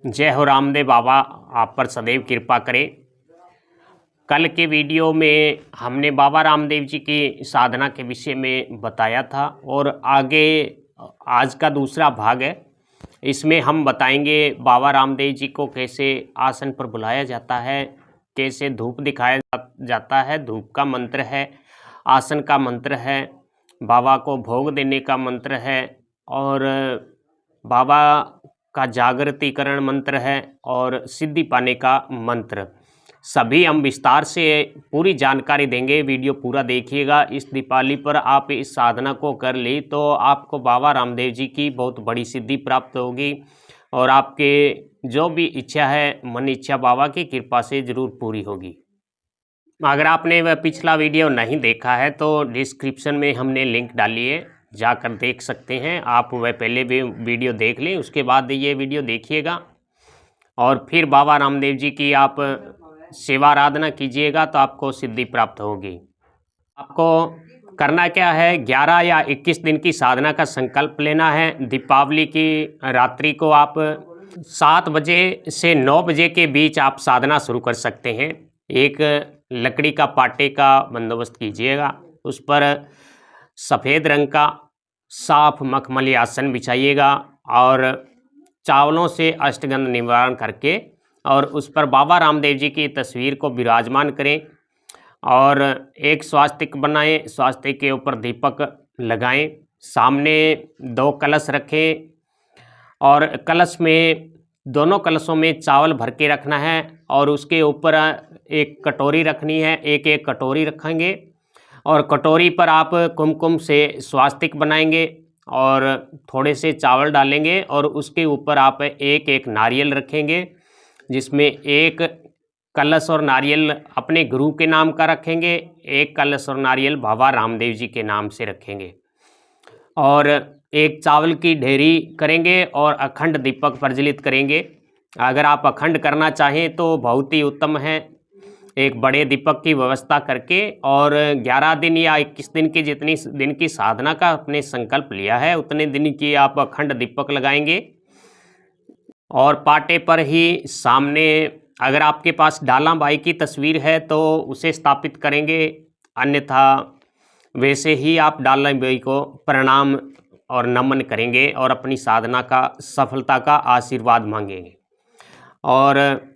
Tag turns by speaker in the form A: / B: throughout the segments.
A: जय हो रामदेव बाबा, आप पर सदैव कृपा करें। कल के वीडियो में हमने बाबा रामदेव जी की साधना के विषय में बताया था और आगे आज का दूसरा भाग है। इसमें हम बताएंगे बाबा रामदेव जी को कैसे आसन पर बुलाया जाता है, कैसे धूप दिखाया जाता है, धूप का मंत्र है, आसन का मंत्र है, बाबा को भोग देने का मंत्र है और बाबा का जागृतिकरण मंत्र है और सिद्धि पाने का मंत्र। सभी हम विस्तार से पूरी जानकारी देंगे, वीडियो पूरा देखिएगा। इस दीपावली पर आप इस साधना को कर ली तो आपको बाबा रामदेव जी की बहुत बड़ी सिद्धि प्राप्त होगी और आपके जो भी इच्छा है, मन इच्छा बाबा की कृपा से ज़रूर पूरी होगी। अगर आपने वह पिछला वीडियो नहीं देखा है तो डिस्क्रिप्शन में हमने लिंक डाली है, जाकर देख सकते हैं। आप वह पहले भी वीडियो देख लें, उसके बाद ये वीडियो देखिएगा और फिर बाबा रामदेव जी की आप सेवा आराधना कीजिएगा तो आपको सिद्धि प्राप्त होगी। आपको करना क्या है, 11 या 21 दिन की साधना का संकल्प लेना है। दीपावली की रात्रि को आप 7 बजे से 9 बजे के बीच आप साधना शुरू कर सकते हैं। एक लकड़ी का पाटे का बंदोबस्त कीजिएगा, उस पर सफ़ेद रंग का साफ मखमली आसन बिछाइएगा और चावलों से अष्टगंध निवारण करके और उस पर बाबा रामदेव जी की तस्वीर को विराजमान करें और एक स्वास्तिक बनाएं, स्वास्तिक के ऊपर दीपक लगाएं, सामने 2 कलश रखें और कलश में दोनों कलशों में चावल भर के रखना है और उसके ऊपर एक कटोरी रखनी है, एक एक कटोरी रखेंगे और कटोरी पर आप कुमकुम से स्वास्तिक बनाएंगे और थोड़े से चावल डालेंगे और उसके ऊपर आप एक एक नारियल रखेंगे, जिसमें एक कलश और नारियल अपने गुरु के नाम का रखेंगे, एक कलश और नारियल बाबा रामदेव जी के नाम से रखेंगे और एक चावल की ढेरी करेंगे और अखंड दीपक प्रज्वलित करेंगे। अगर आप अखंड करना चाहें तो बहुत ही उत्तम है, एक बड़े दीपक की व्यवस्था करके और 11 दिन या 21 दिन की जितनी दिन की साधना का अपने संकल्प लिया है उतने दिन की आप अखंड दीपक लगाएंगे और पाटे पर ही सामने अगर आपके पास डाला बाई की तस्वीर है तो उसे स्थापित करेंगे, अन्यथा वैसे ही आप डाला बाई को प्रणाम और नमन करेंगे और अपनी साधना का सफलता का आशीर्वाद मांगेंगे। और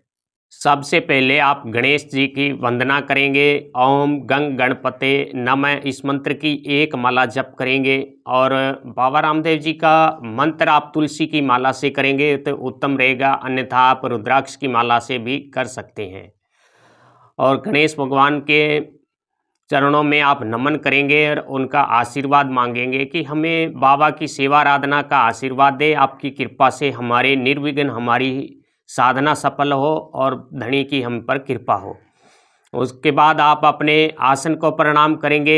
A: सबसे पहले आप गणेश जी की वंदना करेंगे। ओम गंग गणपते नमः इस मंत्र की एक माला जप करेंगे और बाबा रामदेव जी का मंत्र आप तुलसी की माला से करेंगे तो उत्तम रहेगा, अन्यथा आप रुद्राक्ष की माला से भी कर सकते हैं। और गणेश भगवान के चरणों में आप नमन करेंगे और उनका आशीर्वाद मांगेंगे कि हमें बाबा की सेवा आराधना का आशीर्वाद दे, आपकी कृपा से हमारे निर्विघ्न हमारी साधना सफल हो और धनी की हम पर कृपा हो। उसके बाद आप अपने आसन को प्रणाम करेंगे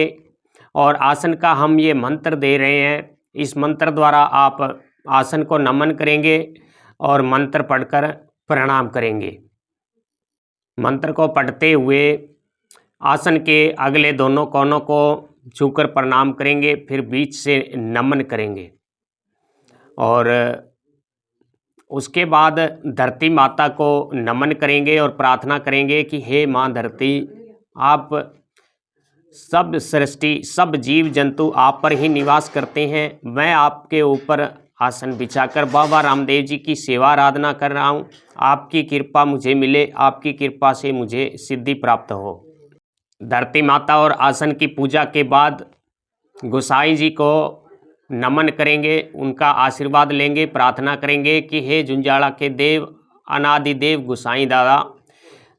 A: और आसन का हम ये मंत्र दे रहे हैं, इस मंत्र द्वारा आप आसन को नमन करेंगे और मंत्र पढ़कर प्रणाम करेंगे। मंत्र को पढ़ते हुए आसन के अगले दोनों कोनों को छूकर प्रणाम करेंगे, फिर बीच से नमन करेंगे और उसके बाद धरती माता को नमन करेंगे और प्रार्थना करेंगे कि हे माँ धरती, आप सब सृष्टि सब जीव जंतु आप पर ही निवास करते हैं। मैं आपके ऊपर आसन बिछाकर बाबा रामदेव जी की सेवा आराधना कर रहा हूँ, आपकी कृपा मुझे मिले, आपकी कृपा से मुझे सिद्धि प्राप्त हो। धरती माता और आसन की पूजा के बाद गोसाई जी को नमन करेंगे, उनका आशीर्वाद लेंगे, प्रार्थना करेंगे कि हे जुंजाड़ा के देव अनादि देव गोसाई दादा,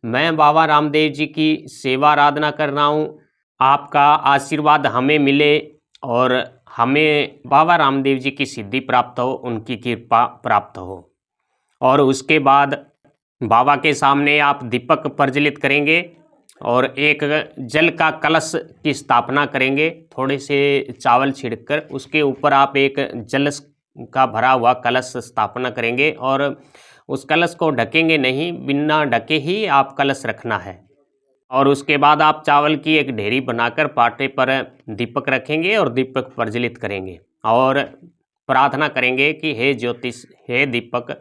A: मैं बाबा रामदेव जी की सेवा आराधना कर रहा हूँ, आपका आशीर्वाद हमें मिले और हमें बाबा रामदेव जी की सिद्धि प्राप्त हो, उनकी कृपा प्राप्त हो। और उसके बाद बाबा के सामने आप दीपक प्रज्वलित करेंगे और एक जल का कलश की स्थापना करेंगे, थोड़े से चावल छिड़ककर उसके ऊपर आप एक जल का भरा हुआ कलश स्थापना करेंगे और उस कलश को ढकेंगे नहीं, बिना ढके ही आप कलश रखना है। और उसके बाद आप चावल की एक ढेरी बनाकर पाटे पर दीपक रखेंगे और दीपक प्रज्वलित करेंगे और प्रार्थना करेंगे कि हे ज्योतिष, हे दीपक,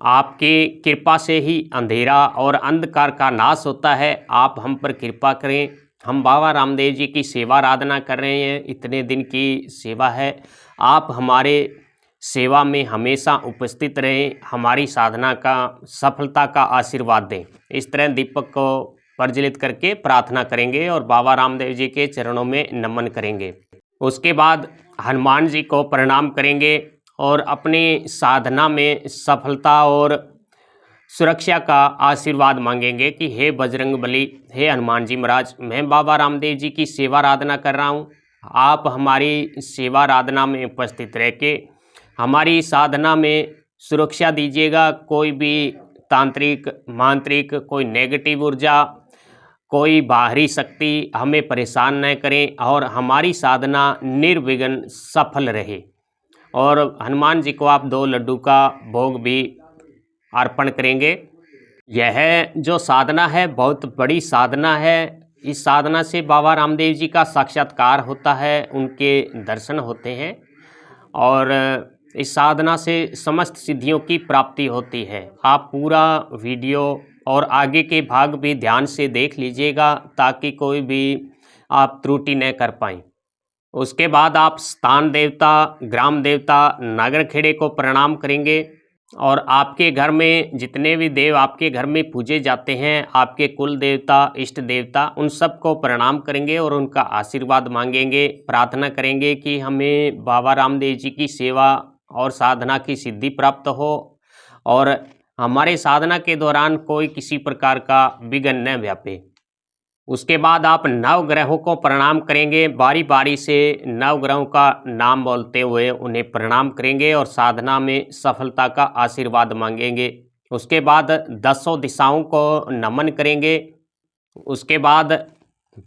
A: आपकी कृपा से ही अंधेरा और अंधकार का नाश होता है। आप हम पर कृपा करें। हम बाबा रामदेव जी की सेवा आराधना कर रहे हैं, इतने दिन की सेवा है। आप हमारे सेवा में हमेशा उपस्थित रहें, हमारी साधना का सफलता का आशीर्वाद दें। इस तरह दीपक को प्रज्वलित करके प्रार्थना करेंगे और बाबा रामदेव जी के चरणों में नमन करेंगे। उसके बाद हनुमान जी को प्रणाम करेंगे और अपनी साधना में सफलता और सुरक्षा का आशीर्वाद मांगेंगे कि हे बजरंगबली, हे हनुमान जी महाराज, मैं बाबा रामदेव जी की सेवा आराधना कर रहा हूँ। आप हमारी सेवा आराधना में उपस्थित रह के हमारी साधना में सुरक्षा दीजिएगा। कोई भी तांत्रिक, मांत्रिक, कोई नेगेटिव ऊर्जा, कोई बाहरी शक्ति हमें परेशान न करें और हमारी साधना निर्विघ्न सफल रहे। और हनुमान जी को आप 2 लड्डू का भोग भी अर्पण करेंगे। यह जो साधना है बहुत बड़ी साधना है। इस साधना से बाबा रामदेव जी का साक्षात्कार होता है, उनके दर्शन होते हैं और इस साधना से समस्त सिद्धियों की प्राप्ति होती है। आप पूरा वीडियो और आगे के भाग भी ध्यान से देख लीजिएगा ताकि कोई भी आप त्रुटि न कर पाएँ। उसके बाद आप स्थान देवता, ग्राम देवता, नगर खेड़े को प्रणाम करेंगे और आपके घर में जितने भी देव आपके घर में पूजे जाते हैं, आपके कुल देवता, इष्ट देवता, उन सब को प्रणाम करेंगे और उनका आशीर्वाद मांगेंगे। प्रार्थना करेंगे कि हमें बाबा रामदेव जी की सेवा और साधना की सिद्धि प्राप्त हो और हमारे साधना के दौरान कोई किसी प्रकार का विघ्न न व्यापे। उसके बाद आप 9 ग्रहों को प्रणाम करेंगे। बारी बारी से 9 ग्रहों का नाम बोलते हुए उन्हें प्रणाम करेंगे और साधना में सफलता का आशीर्वाद मांगेंगे। उसके बाद 10 दिशाओं को नमन करेंगे। उसके बाद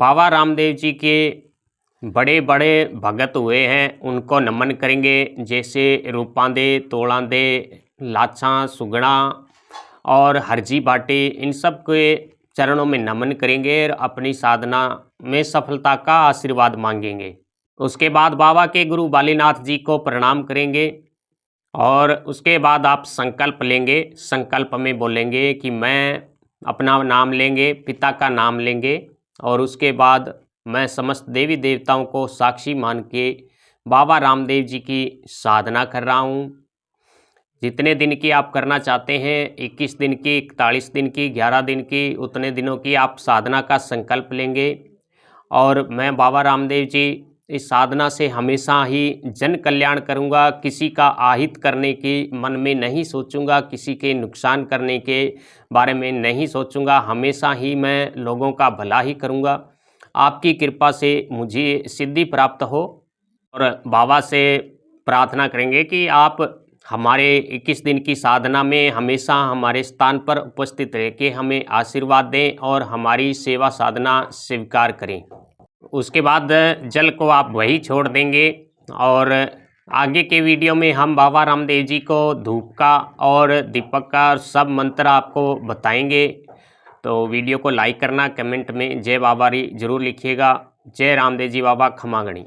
A: बाबा रामदेव जी के बड़े बड़े भगत हुए हैं, उनको नमन करेंगे, जैसे रूपांदे, तोड़ांदे, लाछा, सुगड़ा और हरजी बाटे, इन सब के चरणों में नमन करेंगे और अपनी साधना में सफलता का आशीर्वाद मांगेंगे। उसके बाद बाबा के गुरु बालीनाथ जी को प्रणाम करेंगे और उसके बाद आप संकल्प लेंगे। संकल्प में बोलेंगे कि मैं अपना नाम लेंगे, पिता का नाम लेंगे और उसके बाद मैं समस्त देवी देवताओं को साक्षी मान के बाबा रामदेव जी की साधना कर रहा हूँ। जितने दिन की आप करना चाहते हैं, 21 दिन की, 41 दिन की, 11 दिन की, उतने दिनों की आप साधना का संकल्प लेंगे। और मैं बाबा रामदेव जी इस साधना से हमेशा ही जन कल्याण करूंगा, किसी का आहित करने की मन में नहीं सोचूंगा, किसी के नुकसान करने के बारे में नहीं सोचूंगा, हमेशा ही मैं लोगों का भला ही करूंगा। आपकी कृपा से मुझे सिद्धि प्राप्त हो और बाबा से प्रार्थना करेंगे कि आप हमारे 21 दिन की साधना में हमेशा हमारे स्थान पर उपस्थित रह के हमें आशीर्वाद दें और हमारी सेवा साधना स्वीकार करें। उसके बाद जल को आप वही छोड़ देंगे और आगे के वीडियो में हम बाबा रामदेव जी को धूप का और दीपक का सब मंत्र आपको बताएंगे। तो वीडियो को लाइक करना, कमेंट में जय बाबा री जरूर लिखिएगा। जय रामदेव जी बाबा, खमा गणी।